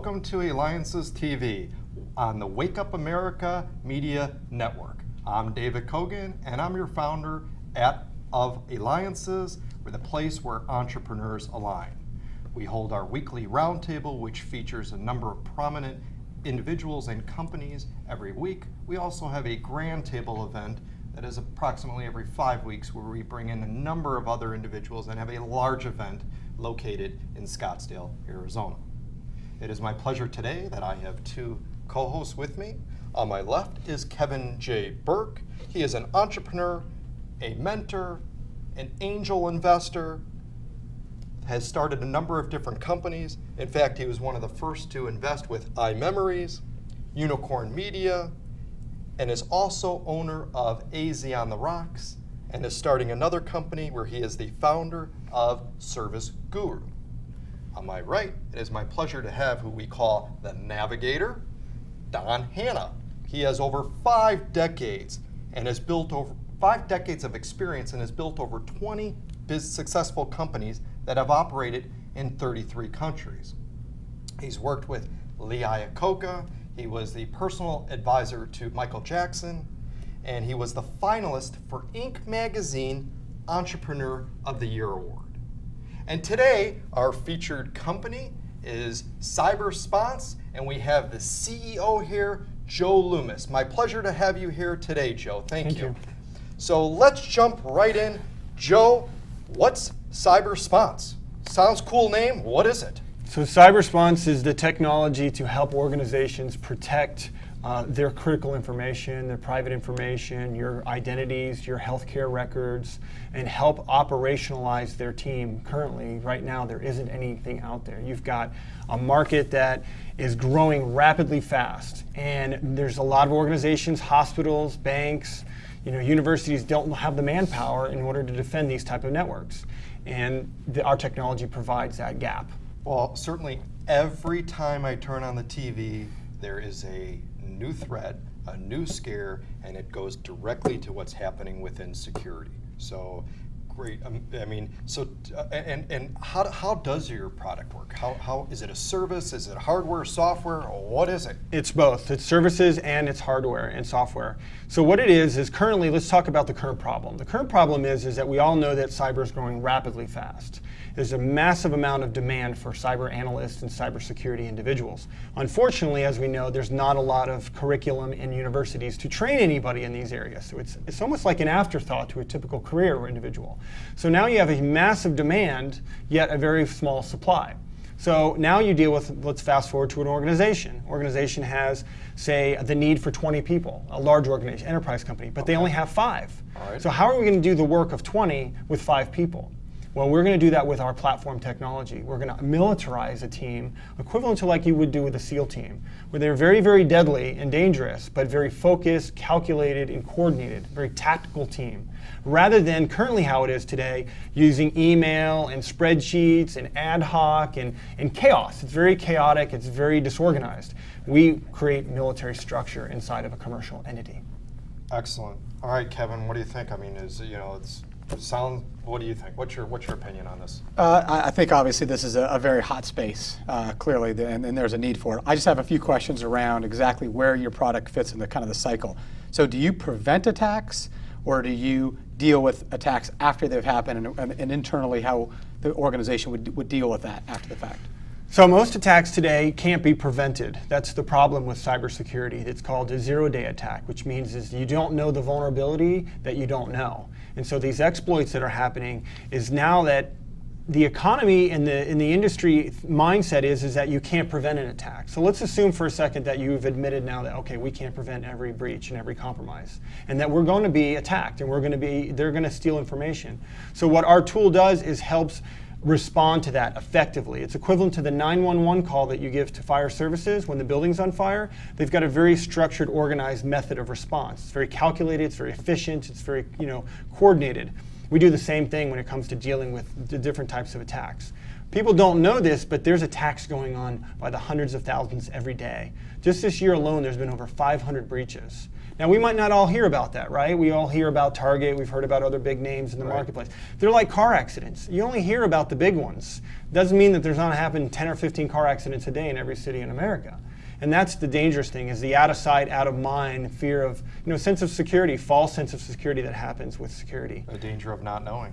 welcome to Eliances TV on the Wake Up America Media Network. I'm David Kogan, and I'm your founder of Eliances. We're the place where entrepreneurs align. We hold our weekly roundtable, which features a number of prominent individuals and companies every week. We also have a grand table event that is approximately every 5 weeks, where we bring in a number of other individuals and have a large event located in Scottsdale, Arizona. It is my pleasure today that I have two co-hosts with me. On my left is Kevin J. Burke. He is an entrepreneur, a mentor, an angel investor, has started a number of different companies. In fact, he was one of the first to invest with iMemories, Unicorn Media, and is also owner of AZ on the Rocks, and is starting another company where he is the founder of Service Guru. On my right, it is my pleasure to have who we call the Navigator, Don Hanna. He has over 5 decades and has built over 5 decades of experience and has built over 20 successful companies that have operated in 33 countries. He's worked with Lee Iacocca. He was the personal advisor to Michael Jackson, and he was the finalist for Inc. Magazine Entrepreneur of the Year Award. And today, our featured company is Cybersponse, and we have the CEO here, Joe Loomis. My pleasure to have you here today, Joe. Thank you. So let's jump right in. Joe, what's Cybersponse? Sounds cool name. What is it? So Cybersponse is the technology to help organizations protect their critical information, their private information, your identities, your healthcare records, and help operationalize their team. Currently, right now, there isn't anything out there. You've got a market that is growing rapidly fast, and there's a lot of organizations, hospitals, banks, universities don't have the manpower in order to defend these type of networks. And our technology provides that gap. Well, certainly every time I turn on the TV, there is a new threat, a new scare, and it goes directly to what's happening within security. So great. How does your product work? How is it a service? Is it hardware, software? What is it? It's both. It's services and it's hardware and software. So what it is currently, let's talk about the current problem. The current problem is that we all know that cyber is growing rapidly fast. There's a massive amount of demand for cyber analysts and cybersecurity individuals. Unfortunately, as we know, there's not a lot of curriculum in universities to train anybody in these areas. So it's almost like an afterthought to a typical career or individual. So now you have a massive demand, yet a very small supply. So now you deal with, let's fast forward to an organization. Organization has, say, the need for 20 people, a large organization, enterprise company, but they only have 5. All right. So how are we going to do the work of 20 with 5 people? Well, we're going to do that with our platform technology. We're going to militarize a team equivalent to like you would do with a SEAL team, where they're very, very deadly and dangerous, but very focused, calculated, and coordinated, very tactical team. Rather than currently how it is today, using email and spreadsheets and ad hoc and chaos. It's very chaotic, it's very disorganized. We create military structure inside of a commercial entity. Excellent. All right, Kevin, what do you think? I mean, what do you think? What's your opinion on this? I think obviously this is a very hot space, clearly, and there's a need for it. I just have a few questions around exactly where your product fits in the kind of the cycle. So do you prevent attacks, or do you deal with attacks after they've happened, and internally how the organization would deal with that after the fact? So most attacks today can't be prevented. That's the problem with cybersecurity. It's called a zero-day attack, which means is you don't know the vulnerability that you don't know. And so these exploits that are happening is now that the economy and in the industry mindset is that you can't prevent an attack. So let's assume for a second that you've admitted now that, okay, we can't prevent every breach and every compromise, and that we're going to be attacked, and they're going to steal information. So what our tool does is helps respond to that effectively. It's equivalent to the 911 call that you give to fire services when the building's on fire. They've got a very structured, organized method of response. It's very calculated, it's very efficient, it's very coordinated. We do the same thing when it comes to dealing with the different types of attacks. People don't know this, but there's attacks going on by the hundreds of thousands every day. Just this year alone, there's been over 500 breaches. Now, we might not all hear about that, right? We all hear about Target. We've heard about other big names in the marketplace. They're like car accidents. You only hear about the big ones. Doesn't mean that there's not happening 10 or 15 car accidents a day in every city in America. And that's the dangerous thing, is the out of sight, out of mind, fear of, sense of security, false sense of security that happens with security. The danger of not knowing.